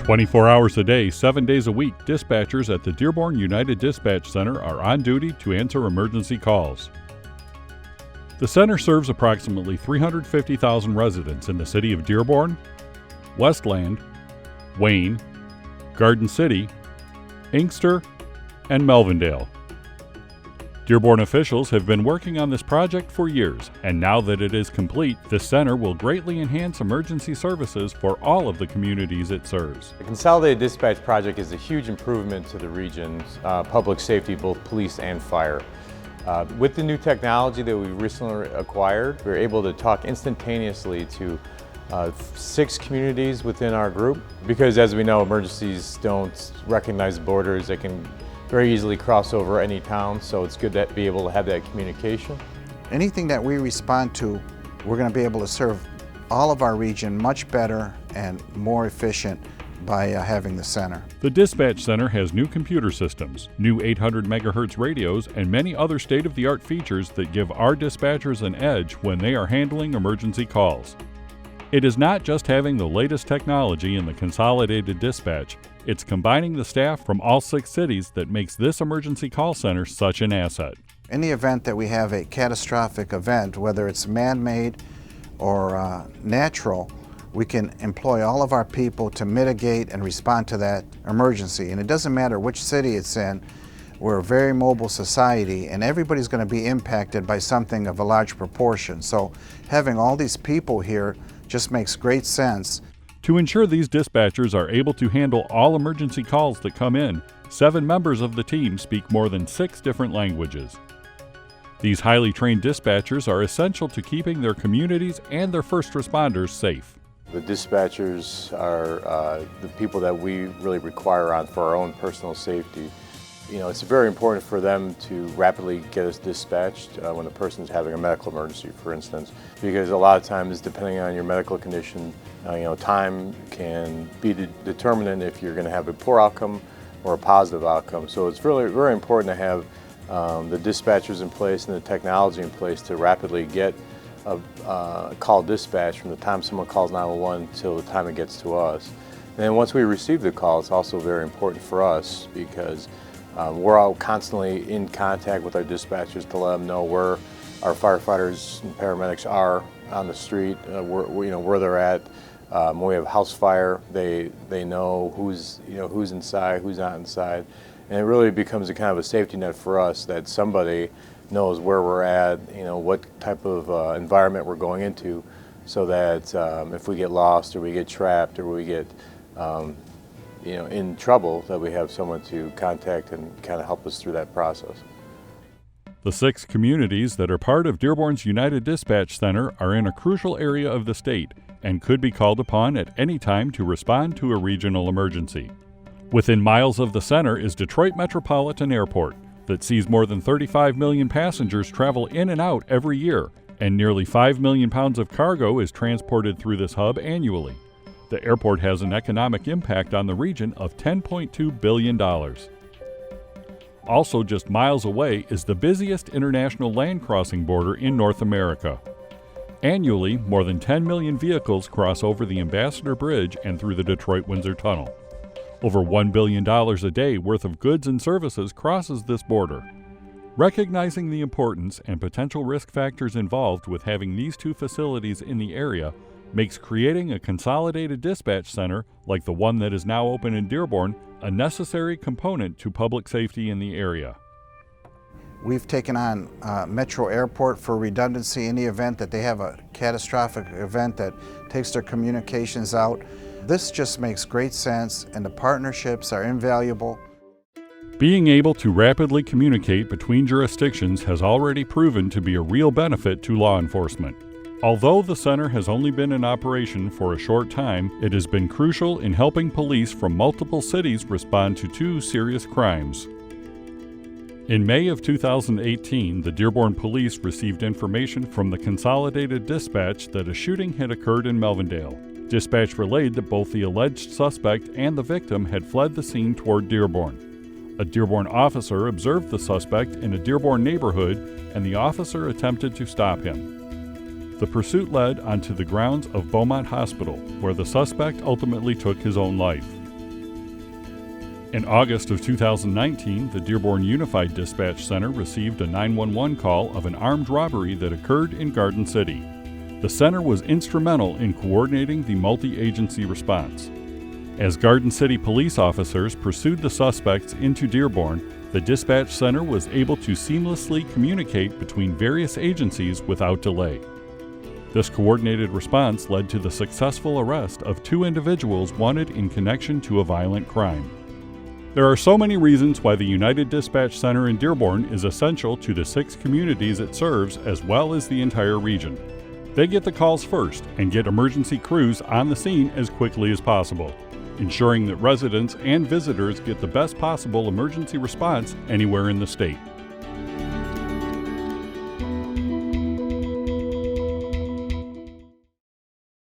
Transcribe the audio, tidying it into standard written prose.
24 hours a day, 7 days a week, dispatchers at the Dearborn United Dispatch Center are on duty to answer emergency calls. The center serves approximately 350,000 residents in the city of Dearborn, Westland, Wayne, Garden City, Inkster, and Melvindale. Dearborn officials have been working on this project for years, and now that it is complete, the center will greatly enhance emergency services for all of the communities it serves. The Consolidated Dispatch Project is a huge improvement to the region's public safety, both police and fire. With the new technology that we recently acquired, we're able to talk instantaneously to 6 communities within our group, because as we know, emergencies don't recognize borders. They can very easily cross over any town, so it's good to be able to have that communication. Anything that we respond to, we're going to be able to serve all of our region much better and more efficient by having the center. The dispatch center has new computer systems, new 800 megahertz radios, and many other state-of-the-art features that give our dispatchers an edge when they are handling emergency calls. It is not just having the latest technology in the consolidated dispatch, it's combining the staff from all 6 cities that makes this emergency call center such an asset. In the event that we have a catastrophic event, whether it's man-made or natural, we can employ all of our people to mitigate and respond to that emergency. And it doesn't matter which city it's in, we're a very mobile society and everybody's going to be impacted by something of a large proportion. So having all these people here just makes great sense. To ensure these dispatchers are able to handle all emergency calls that come in, 7 members of the team speak more than 6 different languages. These highly trained dispatchers are essential to keeping their communities and their first responders safe. The dispatchers are the people that we really require on for our own personal safety. You know, it's very important for them to rapidly get us dispatched when a person's having a medical emergency, for instance, because a lot of times, depending on your medical condition, time can be determinant if you're going to have a poor outcome or a positive outcome. So it's really very important to have the dispatchers in place and the technology in place to rapidly get a call dispatched from the time someone calls 911 till the time it gets to us. And then once we receive the call, it's also very important for us because we're all constantly in contact with our dispatchers to let them know where our firefighters and paramedics are on the street, where they're at. When we have a house fire, they know who's inside, who's not inside, and it really becomes a kind of a safety net for us that somebody knows where we're at, what type of environment we're going into, so that if we get lost or we get trapped or we get in trouble, that we have someone to contact and kind of help us through that process. The 6 communities that are part of Dearborn's United Dispatch Center are in a crucial area of the state and could be called upon at any time to respond to a regional emergency. Within miles of the center is Detroit Metropolitan Airport that sees more than 35 million passengers travel in and out every year, and nearly 5 million pounds of cargo is transported through this hub annually. The airport has an economic impact on the region of $10.2 billion. Also just miles away is the busiest international land crossing border in North America. Annually, more than 10 million vehicles cross over the Ambassador Bridge and through the Detroit-Windsor Tunnel. Over $1 billion a day worth of goods and services crosses this border. Recognizing the importance and potential risk factors involved with having these 2 facilities in the area makes creating a consolidated dispatch center like the one that is now open in Dearborn a necessary component to public safety in the area. We've taken on Metro Airport for redundancy in the event that they have a catastrophic event that takes their communications out. This just makes great sense, and the partnerships are invaluable. Being able to rapidly communicate between jurisdictions has already proven to be a real benefit to law enforcement. Although the center has only been in operation for a short time, it has been crucial in helping police from multiple cities respond to 2 serious crimes. In May of 2018, the Dearborn Police received information from the Consolidated Dispatch that a shooting had occurred in Melvindale. Dispatch relayed that both the alleged suspect and the victim had fled the scene toward Dearborn. A Dearborn officer observed the suspect in a Dearborn neighborhood, and the officer attempted to stop him. The pursuit led onto the grounds of Beaumont Hospital, where the suspect ultimately took his own life. In August of 2019, the Dearborn Unified Dispatch Center received a 911 call of an armed robbery that occurred in Garden City. The center was instrumental in coordinating the multi-agency response. As Garden City police officers pursued the suspects into Dearborn, the dispatch center was able to seamlessly communicate between various agencies without delay. This coordinated response led to the successful arrest of 2 individuals wanted in connection to a violent crime. There are so many reasons why the United Dispatch Center in Dearborn is essential to the 6 communities it serves as well as the entire region. They get the calls first and get emergency crews on the scene as quickly as possible, ensuring that residents and visitors get the best possible emergency response anywhere in the state.